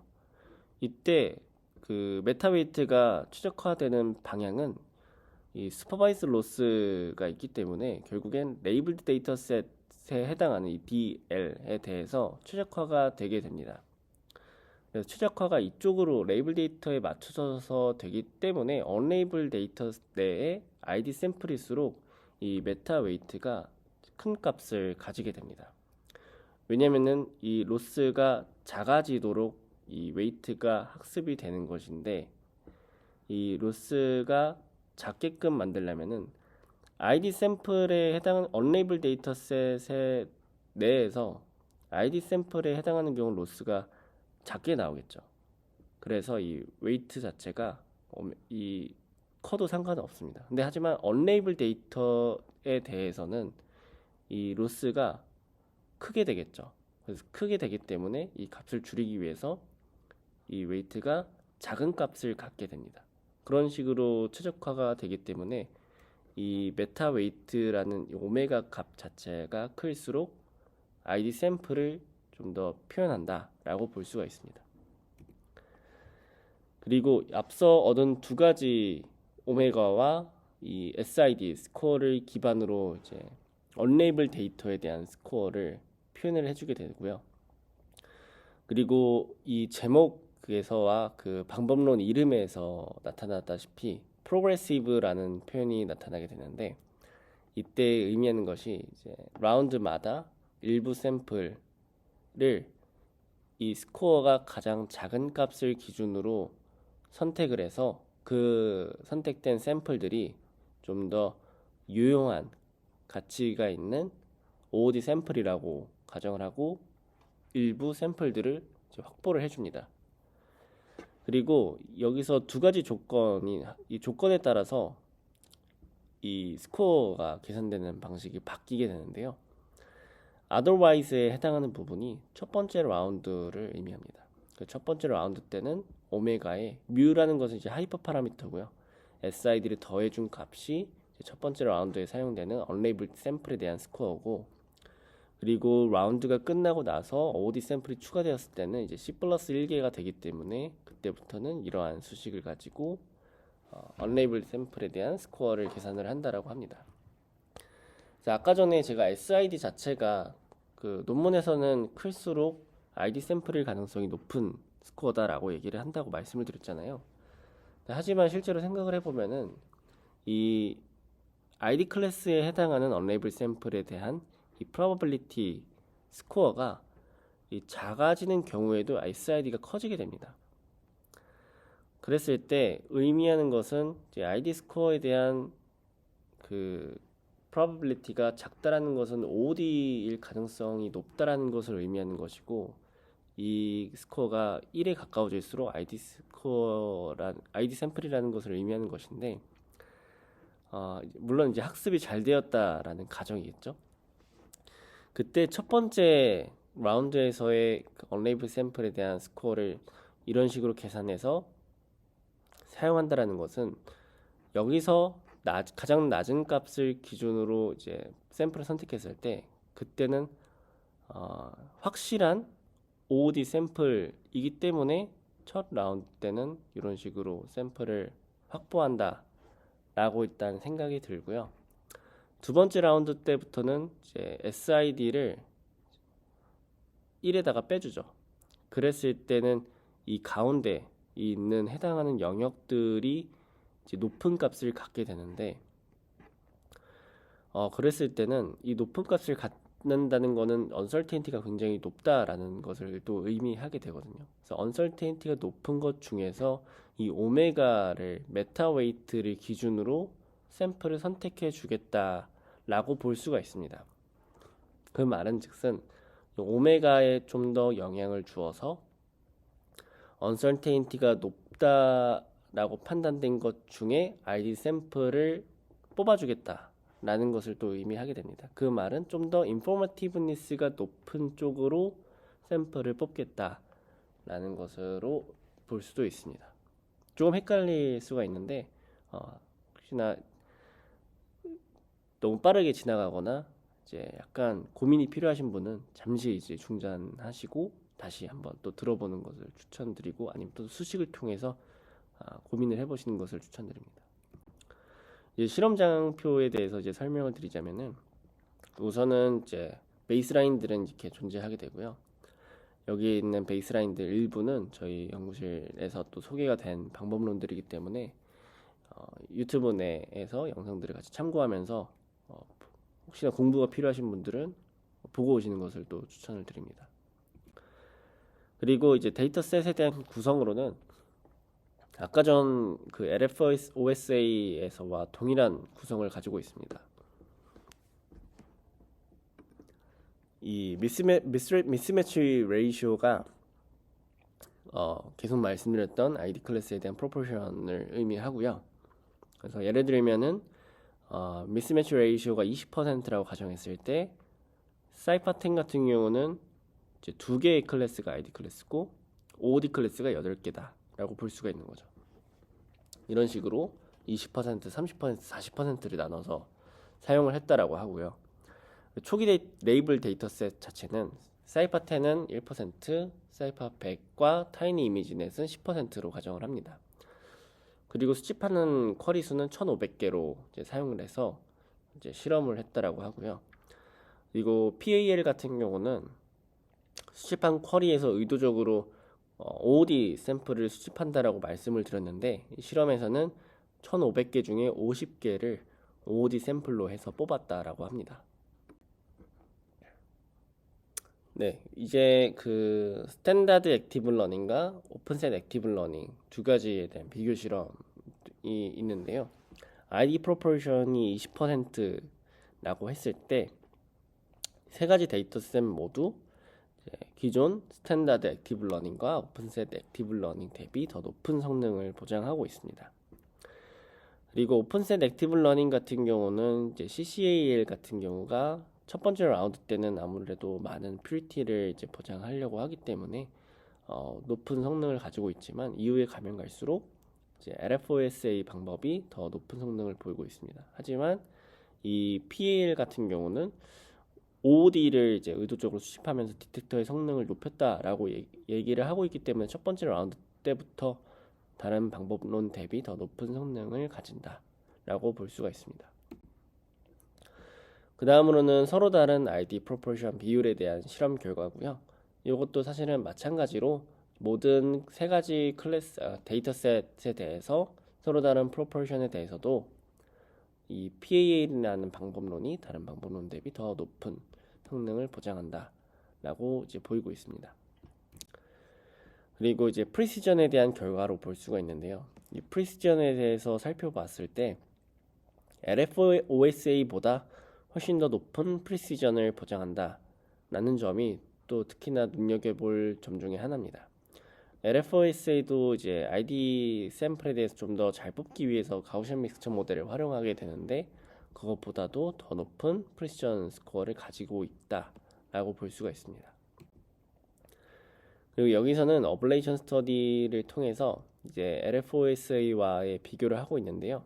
이때 그 메타 웨이트가 최적화되는 방향은 이 슈퍼바이즈 로스가 있기 때문에 결국엔 레이블드 데이터셋에 해당하는 이 DL에 대해서 최적화가 되게 됩니다. 그래서 최적화가 이쪽으로 레이블 데이터에 맞춰져서 되기 때문에 언레이블 데이터 내에 ID 샘플일수록 이 메타 웨이트가 큰 값을 가지게 됩니다. 왜냐면은 이 로스가 작아지도록 이 웨이트가 학습이 되는 것인데, 이 로스가 작게끔 만들려면은 ID 샘플에 해당하는 언레이블 데이터셋의 내에서 ID 샘플에 해당하는 경우 로스가 작게 나오겠죠. 그래서 이 웨이트 자체가 이 커도 상관은 없습니다. 근데 하지만 언레이블 데이터에 대해서는 이 로스가 크게 되겠죠. 그래서 크게 되기 때문에 이 값을 줄이기 위해서 이 웨이트가 작은 값을 갖게 됩니다. 그런 식으로 최적화가 되기 때문에 이 메타 웨이트라는 오메가 값 자체가 클수록 ID 샘플을 좀 더 표현한다 라고 볼 수가 있습니다. 그리고 앞서 얻은 두 가지 오메가와 이 SID 스코어를 기반으로 이제 언레이블 데이터에 대한 스코어를 표현을 해주게 되고요. 그리고 이 제목에서와 그 방법론 이름에서 나타났다시피 프로그레시브라는 표현이 나타나게 되는데, 이때 의미하는 것이 이제 라운드마다 일부 샘플을 이 스코어가 가장 작은 값을 기준으로 선택을 해서 그 선택된 샘플들이 좀 더 유용한 가치가 있는 OOD 샘플이라고 가정을 하고 일부 샘플들을 확보를 해줍니다. 그리고 여기서 두 가지 이 조건에 따라서 이 스코어가 계산되는 방식이 바뀌게 되는데요. otherwise에 해당하는 부분이 첫 번째 라운드를 의미합니다. 그 첫 번째 라운드 때는 오메가의 뮤라는 것은 이제 하이퍼 파라미터고요. SID를 더해준 값이 첫 번째 라운드에 사용되는 언레이블 샘플에 대한 스코어고, 그리고 라운드가 끝나고 나서 OOD 샘플이 추가되었을 때는 이제 C 플러스 1개가 되기 때문에 그때부터는 이러한 수식을 가지고 언레이블 샘플에 대한 스코어를 계산을 한다라고 합니다. 자, 아까 전에 제가 SID 자체가 그 논문에서는 클수록 ID 샘플일 가능성이 높은 스코어다라고 얘기를 한다고 말씀을 드렸잖아요. 하지만 실제로 생각을 해보면은 이 ID 클래스에 해당하는 언레이블 샘플에 대한 이 probability 스코어가 이 작아지는 경우에도 SID가 커지게 됩니다. 그랬을 때 의미하는 것은 이제 ID 스코어에 대한 그 probability가 작다라는 것은 OOD일 가능성이 높다라는 것을 의미하는 것이고, 이 스코어가 1에 가까워질수록 ID 샘플이라는 것을 의미하는 것인데, 물론 이제 학습이 잘 되었다라는 가정이겠죠. 그때 첫 번째 라운드에서의 언레이블 샘플에 대한 스코어를 이런 식으로 계산해서 사용한다라는 것은 여기서 가장 낮은 값을 기준으로 이제 샘플을 선택했을 때 그때는 확실한 OOD 샘플이기 때문에 첫 라운드 때는 이런 식으로 샘플을 확보한다 라고 일단 생각이 들고요. 두 번째 라운드 때부터는 이제 SID를 1에다가 빼주죠. 그랬을 때는 이 가운데 있는 해당하는 영역들이 이제 높은 값을 갖게 되는데, 그랬을 때는 이 높은 값을 갖는다는 거는 uncertainty가 굉장히 높다라는 것을 또 의미하게 되거든요. 그래서 uncertainty가 높은 것 중에서 이 오메가를 메타 웨이트를 기준으로 샘플을 선택해 주겠다라고 볼 수가 있습니다. 그 말은 즉슨 오메가에 좀 더 영향을 주어서 uncertainty가 높다라고 판단된 것 중에 ID 샘플을 뽑아주겠다라는 것을 또 의미하게 됩니다. 그 말은 좀 더 informativeness가 높은 쪽으로 샘플을 뽑겠다라는 것으로 볼 수도 있습니다. 조금 헷갈릴 수가 있는데 혹시나 너무 빠르게 지나가거나 이제 약간 고민이 필요하신 분은 잠시 이제 중단하시고 다시 한번 또 들어보는 것을 추천드리고, 아니면 또 수식을 통해서 고민을 해보시는 것을 추천드립니다. 이제 실험장표에 대해서 이제 설명을 드리자면은, 우선은 이제 베이스라인들은 이렇게 존재하게 되고요. 여기 있는 베이스라인들 일부는 저희 연구실에서 또 소개가 된 방법론들이기 때문에 유튜브 내에서 영상들을 같이 참고하면서 혹시나 공부가 필요하신 분들은 보고 오시는 것을 또 추천을 드립니다. 그리고 이제 데이터셋에 대한 구성으로는 아까 전 그 LFOSA에서와 동일한 구성을 가지고 있습니다. 이 미스매치 레이쇼가 계속 말씀드렸던 ID 클래스에 대한 프로포션을 의미하고요. 그래서 예를 들면은 미스매치 레이쇼가 20%라고 가정했을 때, 사이파10 같은 경우는 이제 두 개의 클래스가 ID 클래스고 OOD 클래스가 8개다 라고 볼 수가 있는 거죠. 이런 식으로 20%, 30%, 40%를 나눠서 사용을 했다라고 하고요. 초기 레이블 데이터셋 자체는 사이파10은 1%, 사이파100과 타이니 이미지넷은 10%로 가정을 합니다. 그리고 수집하는 쿼리 수는 1,500개로 이제 사용을 해서 이제 실험을 했다라고 하고요. 그리고 PAL 같은 경우는 수집한 쿼리에서 의도적으로 OOD 샘플을 수집한다라고 말씀을 드렸는데, 이 실험에서는 1,500개 중에 50개를 OOD 샘플로 해서 뽑았다라고 합니다. 네, 이제 그 스탠다드 액티브 러닝과 오픈셋 액티브 러닝 두 가지에 대한 비교 실험이 있는데요. ID 프로포션이 20%라고 했을 때 세 가지 데이터셋 모두 기존 스탠다드 액티브 러닝과 오픈셋 액티브 러닝 대비 더 높은 성능을 보장하고 있습니다. 그리고 오픈셋 액티브 러닝 같은 경우는 이제 CCAL 같은 경우가 첫 번째 라운드 때는 아무래도 많은 퓨리티를 이제 보장하려고 하기 때문에 높은 성능을 가지고 있지만, 이후에 가면 갈수록 이제 LFOSA 방법이 더 높은 성능을 보이고 있습니다. 하지만 이 PAL 같은 경우는 OOD를 이제 의도적으로 수집하면서 디텍터의 성능을 높였다라고 얘기를 하고 있기 때문에 첫 번째 라운드 때부터 다른 방법론 대비 더 높은 성능을 가진다라고 볼 수가 있습니다. 그 다음으로는 서로 다른 ID 프로포션 비율에 대한 실험 결과고요. 이것도 사실은 마찬가지로 모든 세 가지 클래스 데이터셋에 대해서 서로 다른 프로포션에 대해서도 이 PAL이라는 방법론이 다른 방법론 대비 더 높은 성능을 보장한다라고 이제 보이고 있습니다. 그리고 이제 프리시전에 대한 결과로 볼 수가 있는데요. 이 프리시전에 대해서 살펴봤을 때 LFOSA보다 훨씬 더 높은 프리시전을 보장한다라는 점이 또 특히나 눈여겨볼 점 중에 하나입니다. LFOSA도 이제 ID 샘플에 대해서 좀 더 잘 뽑기 위해서 가우시안 믹스처 모델을 활용하게 되는데, 그것보다도 더 높은 프리시전 스코어를 가지고 있다라고 볼 수가 있습니다. 그리고 여기서는 어블레이션 스터디를 통해서 이제 LFOSA와의 비교를 하고 있는데요.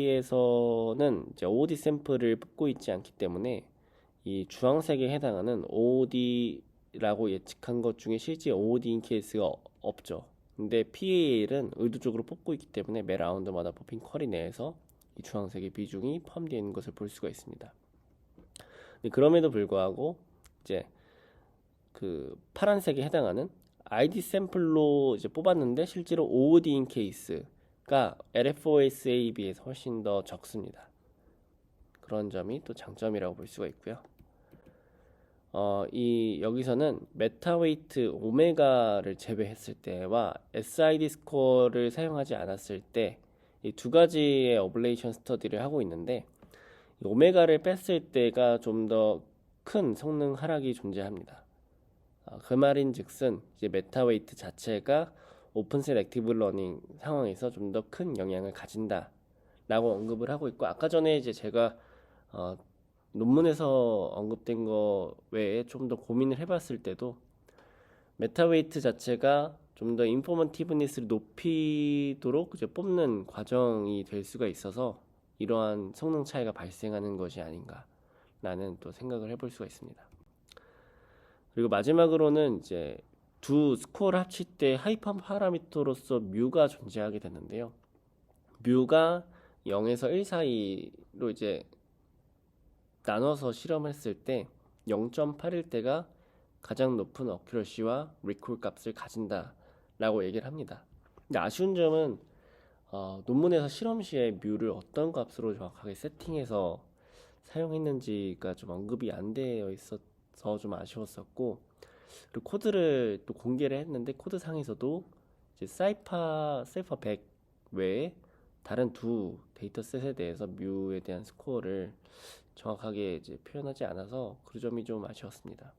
LSFA에서는 이제 OOD 샘플을 뽑고 있지 않기 때문에 이 주황색에 해당하는 OOD라고 예측한 것 중에 실제 OOD인 케이스가 없죠. 근데 PAL은 의도적으로 뽑고 있기 때문에 매 라운드마다 뽑힌 쿼리 내에서 이 주황색의 비중이 포함되어 있는 것을 볼 수가 있습니다. 그럼에도 불구하고 이제 그 파란색에 해당하는 ID 샘플로 이제 뽑았는데 실제로 OOD인 케이스가 LFOSA에 비해서 훨씬 더 적습니다. 그런 점이 또 장점이라고 볼 수가 있고요. 여기서는 메타웨이트 오메가를 제외했을 때와 SID 스코어를 사용하지 않았을 때 이 두 가지의 어블레이션 스터디를 하고 있는데, 오메가를 뺐을 때가 좀 더 큰 성능 하락이 존재합니다. 그 말인즉슨 이제 메타웨이트 자체가 오픈셋 액티브 러닝 상황에서 좀 더 큰 영향을 가진다라고 언급을 하고 있고, 아까 전에 이제 제가 논문에서 언급된 거 외에 좀 더 고민을 해봤을 때도 메타웨이트 자체가 좀 더 인포머티브니스를 높이도록 이제 뽑는 과정이 될 수가 있어서 이러한 성능 차이가 발생하는 것이 아닌가라는 또 생각을 해볼 수가 있습니다. 그리고 마지막으로는 이제 두 스코어를 합칠 때 하이퍼 파라미터로서 뮤가 존재하게 되는데요. 뮤가 0에서 1 사이로 이제 나눠서 실험했을 때 0.8일 때가 가장 높은 어큐러시와 리콜 값을 가진다라고 얘기를 합니다. 근데 아쉬운 점은 논문에서 실험 시에 뮤를 어떤 값으로 정확하게 세팅해서 사용했는지가 좀 언급이 안 되어 있어서 좀 아쉬웠었고, 그리고 코드를 또 공개를 했는데 코드상에서도 이제 사이파 100 외에 다른 두 데이터셋에 대해서 뮤에 대한 스코어를 정확하게 이제 표현하지 않아서 그 점이 좀 아쉬웠습니다.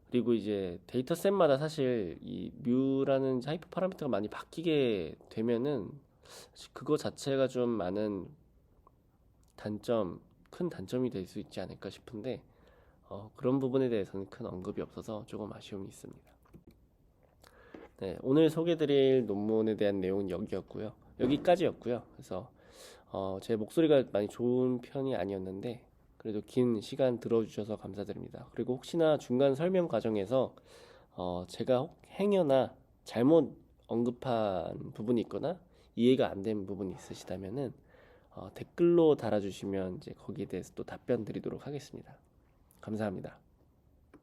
그리고 이제 데이터셋마다 사실 이 뮤라는 하이퍼 파라미터가 많이 바뀌게 되면은 그거 자체가 좀 많은 큰 단점이 될 수 있지 않을까 싶은데 그런 부분에 대해서는 큰 언급이 없어서 조금 아쉬움이 있습니다. 네, 오늘 소개드릴 논문에 대한 내용은 여기까지였고요. 그래서 제 목소리가 많이 좋은 편이 아니었는데 그래도 긴 시간 들어주셔서 감사드립니다. 그리고 혹시나 중간 설명 과정에서 제가 행여나 잘못 언급한 부분이 있거나 이해가 안 된 부분이 있으시다면은 댓글로 달아주시면 이제 거기에 대해서 또 답변 드리도록 하겠습니다. 감사합니다.